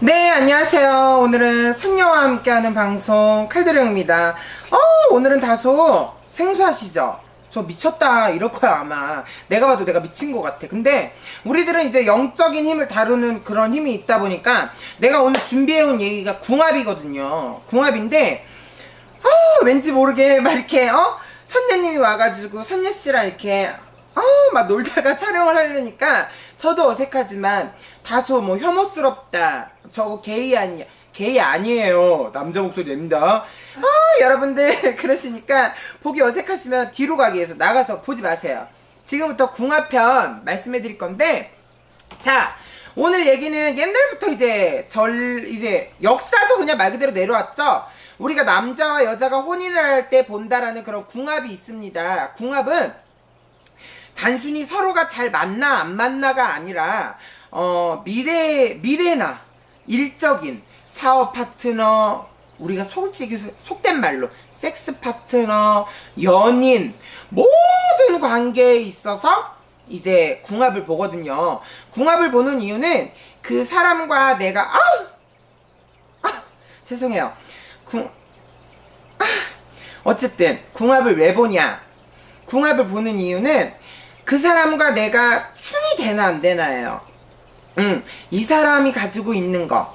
네, 안녕하세요. 오늘은 상녀와 함께하는 방송 칼드령입니다. 오늘은 다소 생소하시죠? 저 미쳤다 이럴 거야 아마. 내가 봐도 내가 미친 것 같아. 근데 우리들은 이제 영적인 힘을 다루는 그런 힘이 있다 보니까 내가 오늘 준비해온 얘기가 궁합이거든요. 궁합인데 왠지 모르게 막 이렇게 선녀님이 와가지고 선녀씨랑 이렇게 막 놀다가 촬영을 하려니까 저도 어색하지만 다소 뭐 혐오스럽다. 저거 게이 아니에요. 남자 목소리 냅니다. 여러분들 그러시니까 보기 어색하시면 뒤로 가기 위해서 나가서 보지 마세요. 지금부터 궁합편 말씀해 드릴 건데, 자, 오늘 얘기는 옛날부터 이제 역사도 그냥 말 그대로 내려왔죠. 우리가 남자와 여자가 혼인을 할 때 본다라는 그런 궁합이 있습니다. 궁합은 단순히 서로가 잘 맞나 안 맞나가 아니라 미래나 일적인 사업 파트너, 우리가 솔직히 속된 말로 섹스 파트너, 연인, 모든 관계에 있어서 이제 궁합을 보거든요. 궁합을 보는 이유는 그 사람과 내가 죄송해요. 어쨌든 궁합을 왜 보냐? 궁합을 보는 이유는 그 사람과 내가 춘이 되나 안 되나예요. 이 사람이 가지고 있는 거,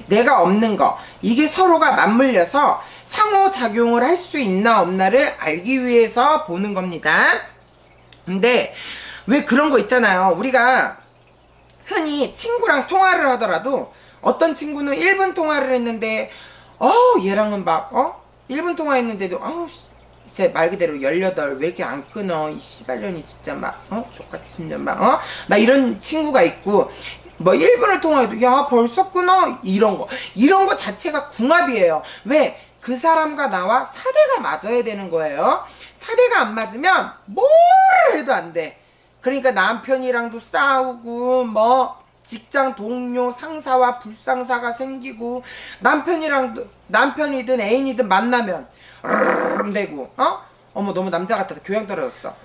내가 없는 거, 이게 서로가 맞물려서 상호작용을 할 수 있나 없나를 알기 위해서 보는 겁니다. 근데 왜 그런 거 있잖아요. 우리가 흔히 친구랑 통화를 하더라도 어떤 친구는 1분 통화를 했는데 얘랑은 막 1분 통화했는데도 제 말 그대로 18 왜 이렇게 안 끊어 이 씨발년이 진짜 막 족같은 년 막 이런 친구가 있고, 뭐 1분을 통화해도 야 벌써 끊어 이런 거 자체가 궁합이에요. 왜? 그 사람과 나와 사대가 맞아야 되는 거예요. 사대가 안 맞으면 뭘 해도 안 돼. 그러니까 남편이랑도 싸우고 뭐 직장 동료 상사와 불상사가 생기고, 남편이든 애인이든 만나면 되고 어머 너무 남자 같다. 교양 떨어졌어.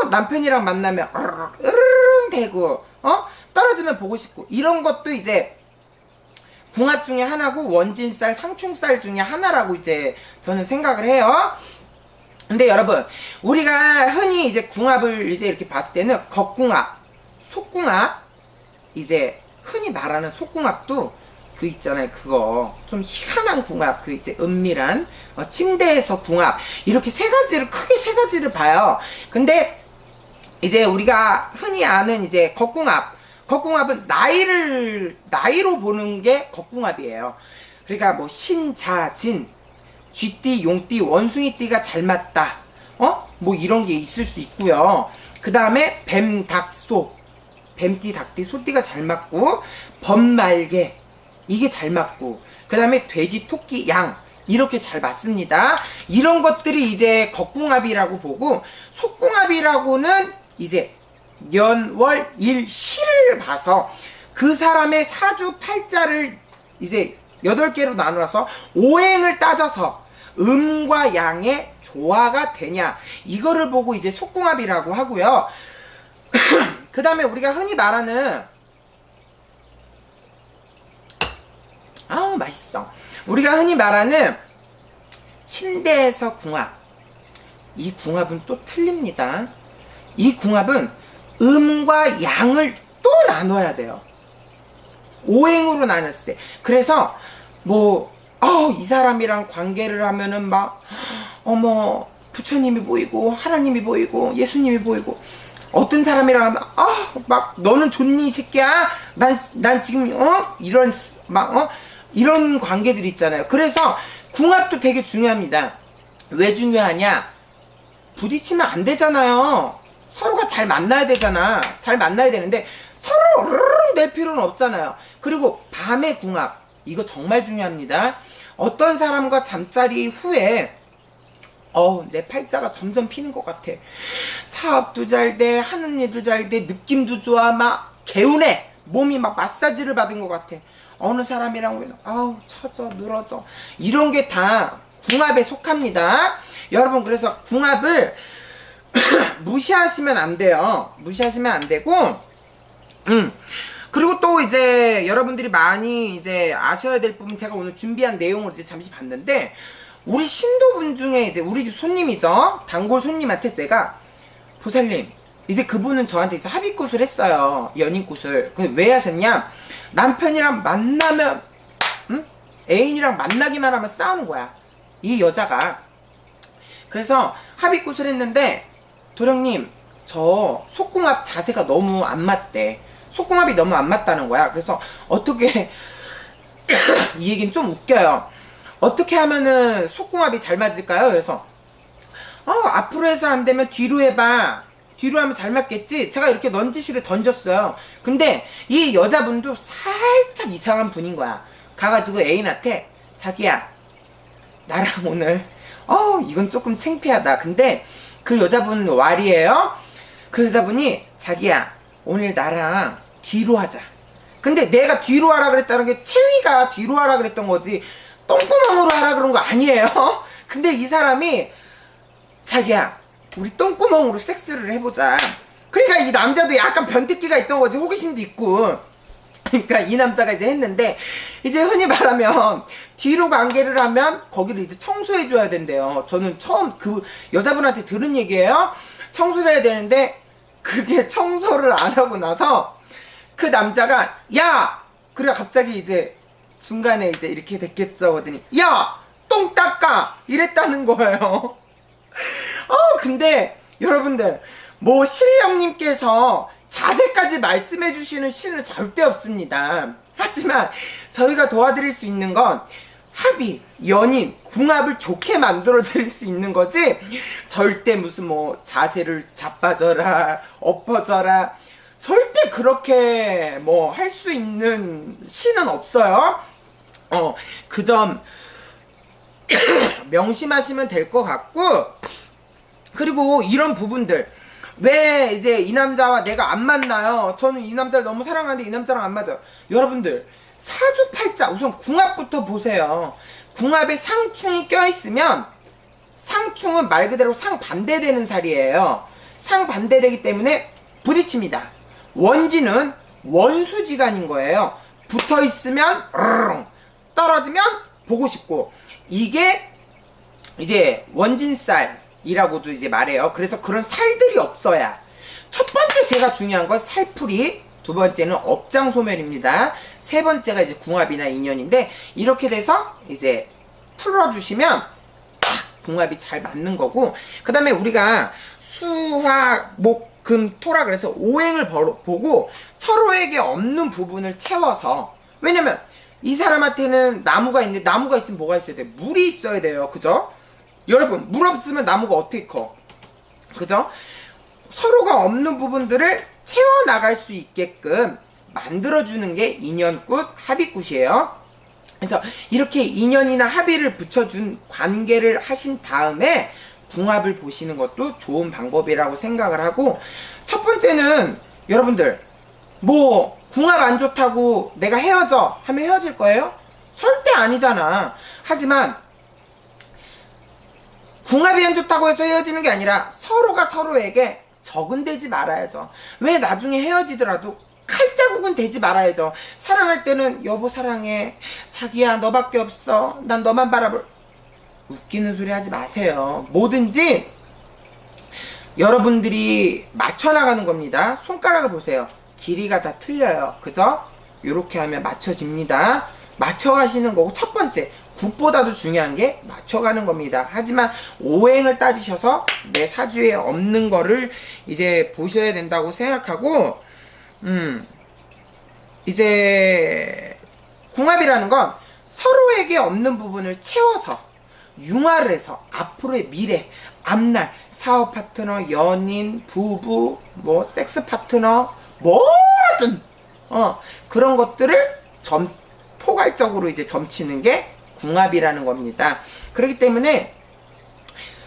남편이랑 만나면 되고 떨어지면 보고 싶고, 이런 것도 이제 궁합 중에 하나고 원진살 상충살 중에 하나라고 이제 저는 생각을 해요. 근데 여러분, 우리가 흔히 이제 궁합을 이제 이렇게 봤을 때는 겉궁합, 속궁합, 이제 흔히 말하는 속궁합도 그 있잖아요. 그거 좀 희한한 궁합, 그 이제 은밀한 침대에서 궁합, 이렇게 크게 세 가지를 봐요. 근데 이제 우리가 흔히 아는 이제 겉궁합은 나이로 보는 게 겉궁합이에요. 그러니까 뭐 신자진, 쥐띠, 용띠, 원숭이띠가 잘 맞다. 뭐 이런 게 있을 수 있고요. 그 다음에 뱀, 닭, 소, 뱀띠, 닭띠, 소띠가 잘 맞고, 범말개 이게 잘 맞고, 그 다음에 돼지, 토끼, 양 이렇게 잘 맞습니다. 이런 것들이 이제 겉궁합이라고 보고, 속궁합이라고는 이제 년, 월, 일, 시를 봐서 그 사람의 사주팔자를 이제 8개로 나누어서 오행을 따져서 음과 양의 조화가 되냐, 이거를 보고 이제 속궁합이라고 하고요. 그 다음에 우리가 흔히 말하는 맛있어. 우리가 흔히 말하는 침대에서 궁합, 이 궁합은 또 틀립니다. 이 궁합은 음과 양을 또 나눠야 돼요. 오행으로 나눴어요. 그래서 뭐 이 사람이랑 관계를 하면은 막 부처님이 보이고 하나님이 보이고 예수님이 보이고, 어떤 사람이랑 하면 막 너는 좋니 이 새끼야, 난 지금 이런 관계들 있잖아요. 그래서 궁합도 되게 중요합니다. 왜 중요하냐? 부딪히면 안 되잖아요. 서로가 잘 만나야 되잖아. 잘 만나야 되는데 서로 낼 필요는 없잖아요. 그리고 밤의 궁합, 이거 정말 중요합니다. 어떤 사람과 잠자리 후에 내 팔자가 점점 피는 것 같아. 사업도 잘 돼, 하는 일도 잘 돼, 느낌도 좋아, 막 개운해. 몸이 막 마사지를 받은 것 같아. 어느 사람이랑 처져, 늘어져. 이런 게 다 궁합에 속합니다. 여러분, 그래서 궁합을 무시하시면 안 돼요. 무시하시면 안 되고, 그리고 또 이제 여러분들이 많이 이제 아셔야 될 부분, 제가 오늘 준비한 내용을 이제 잠시 봤는데, 우리 신도분 중에 이제 우리 집 손님이죠. 단골 손님한테 내가, 보살님, 이제 그분은 저한테 이제 합의굿을 했어요. 연인굿을. 왜 하셨냐? 남편이랑 만나면, 애인이랑 만나기만 하면 싸우는 거야. 이 여자가. 그래서 합의굿을 했는데, 도령님, 저 속궁합 자세가 너무 안 맞대. 속궁합이 너무 안 맞다는 거야. 그래서 어떻게 이 얘기는 좀 웃겨요. 어떻게 하면은 속궁합이 잘 맞을까요? 그래서 앞으로 해서 안 되면 뒤로 해봐. 뒤로 하면 잘 맞겠지? 제가 이렇게 넌지시를 던졌어요. 근데 이 여자분도 살짝 이상한 분인 거야. 가가지고 애인한테, 자기야, 나랑 오늘 이건 조금 창피하다. 근데 그 여자분 왈이에요. 그 여자분이, 자기야, 오늘 나랑 뒤로 하자. 근데 내가 뒤로 하라 그랬다는 게 채위가 뒤로 하라 그랬던 거지, 똥구멍으로 하라 그런 거 아니에요. 근데 이 사람이, 자기야, 우리 똥구멍으로 섹스를 해보자. 그러니까 이 남자도 약간 변태기가 있던 거지. 호기심도 있고. 그러니까 이 남자가 이제 했는데, 이제 흔히 말하면 뒤로 관계를 하면 거기를 이제 청소해줘야 된대요. 저는 처음 그 여자분한테 들은 얘기예요. 청소를 해야 되는데, 그게 청소를 안 하고 나서 그 남자가, 야! 그래 갑자기 이제 중간에 이제 이렇게 됐겠죠. 그러더니, 야! 똥 닦아! 이랬다는 거예요. 근데 여러분들, 뭐 신령님께서 자세까지 말씀해 주시는 신은 절대 없습니다. 하지만 저희가 도와드릴 수 있는 건 합의, 연인, 궁합을 좋게 만들어 드릴 수 있는 거지, 절대 무슨 뭐 자세를 자빠져라, 엎어져라, 절대 그렇게 뭐 할 수 있는 신은 없어요. 그 점 명심하시면 될 것 같고, 그리고 이런 부분들, 왜 이제 이 남자와 내가 안 만나요? 저는 이 남자를 너무 사랑하는데 이 남자랑 안 맞아요. 여러분들, 사주팔자 우선 궁합부터 보세요. 궁합에 상충이 껴있으면, 상충은 말 그대로 상반대되는 살이에요. 상반대되기 때문에 부딪힙니다. 원지는 원수지간인 거예요. 붙어있으면 떨어지면 보고 싶고, 이게 이제 원진살이라고도 이제 말해요. 그래서 그런 살들이 없어야, 첫 번째 제가 중요한 건 살풀이, 두 번째는 업장소멸입니다. 세 번째가 이제 궁합이나 인연인데, 이렇게 돼서 이제 풀어주시면 딱 궁합이 잘 맞는 거고, 그 다음에 우리가 수화 목 금 토라 그래서 오행을 보고 서로에게 없는 부분을 채워서, 왜냐면 이 사람한테는 나무가 있는데, 나무가 있으면 뭐가 있어야 돼? 물이 있어야 돼요. 그죠? 여러분, 물 없으면 나무가 어떻게 커? 그죠? 서로가 없는 부분들을 채워나갈 수 있게끔 만들어주는 게 인연굿, 합의굿이에요. 그래서 이렇게 인연이나 합의를 붙여준 관계를 하신 다음에 궁합을 보시는 것도 좋은 방법이라고 생각을 하고, 첫 번째는 여러분들, 뭐 궁합 안 좋다고 내가 헤어져 하면 헤어질 거예요? 절대 아니잖아. 하지만 궁합이 안 좋다고 해서 헤어지는 게 아니라 서로가 서로에게 적은 되지 말아야죠. 왜 나중에 헤어지더라도 칼자국은 되지 말아야죠. 사랑할 때는 여보 사랑해, 자기야 너밖에 없어, 난 너만 바라볼, 웃기는 소리 하지 마세요. 뭐든지 여러분들이 맞춰나가는 겁니다. 손가락을 보세요. 길이가 다 틀려요. 그죠? 요렇게 하면 맞춰집니다. 맞춰가시는 거고, 첫 번째 굿보다도 중요한 게 맞춰가는 겁니다. 하지만 오행을 따지셔서 내 사주에 없는 거를 이제 보셔야 된다고 생각하고, 이제 궁합이라는 건 서로에게 없는 부분을 채워서 융화를 해서 앞으로의 미래, 앞날, 사업 파트너, 연인, 부부, 뭐 섹스 파트너, 뭐든 그런 것들을 포괄적으로 이제 점치는 게 궁합이라는 겁니다. 그렇기 때문에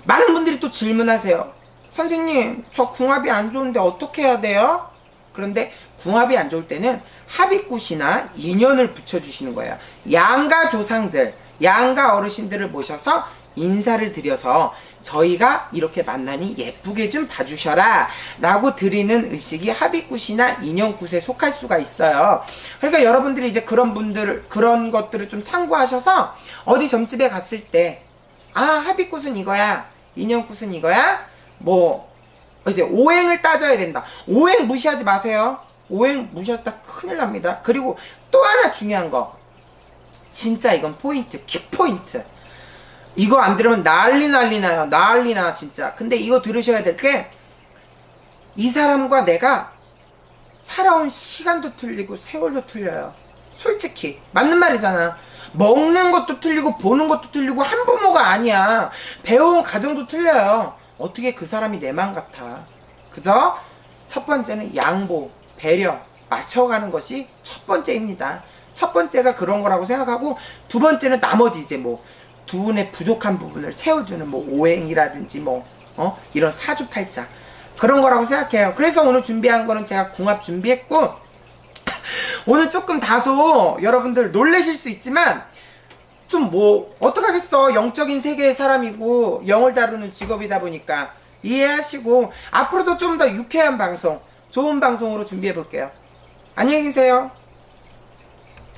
많은 분들이 또 질문하세요. 선생님, 저 궁합이 안 좋은데 어떻게 해야 돼요? 그런데 궁합이 안 좋을 때는 합의굿이나 인연을 붙여주시는 거예요. 양가 조상들, 양가 어르신들을 모셔서 인사를 드려서 저희가 이렇게 만나니 예쁘게 좀 봐주셔라 라고 드리는 의식이 합의굿이나 인형굿에 속할 수가 있어요. 그러니까 여러분들이 이제 그런 것들을 좀 참고하셔서 어디 점집에 갔을 때 합의굿은 이거야, 인형굿은 이거야, 뭐 이제 오행을 따져야 된다. 오행 무시하지 마세요. 오행 무시하다 큰일 납니다. 그리고 또 하나 중요한 거, 진짜 이건 포인트, 키포인트. 이거 안 들으면 난리 나요. 난리나 진짜. 근데 이거 들으셔야 될 게, 이 사람과 내가 살아온 시간도 틀리고 세월도 틀려요. 솔직히 맞는 말이잖아. 먹는 것도 틀리고 보는 것도 틀리고 한부모가 아니야. 배워온 가정도 틀려요. 어떻게 그 사람이 내 맘 같아. 그죠? 첫 번째는 양보, 배려, 맞춰가는 것이 첫 번째입니다. 첫 번째가 그런 거라고 생각하고, 두 번째는 나머지 이제 뭐 두 분의 부족한 부분을 채워주는 뭐 오행이라든지 뭐 이런 사주팔자 그런 거라고 생각해요. 그래서 오늘 준비한 거는 제가 궁합 준비했고, 오늘 조금 다소 여러분들 놀라실 수 있지만 좀 뭐 어떡하겠어. 영적인 세계의 사람이고 영을 다루는 직업이다 보니까 이해하시고, 앞으로도 좀 더 유쾌한 방송, 좋은 방송으로 준비해 볼게요. 안녕히 계세요.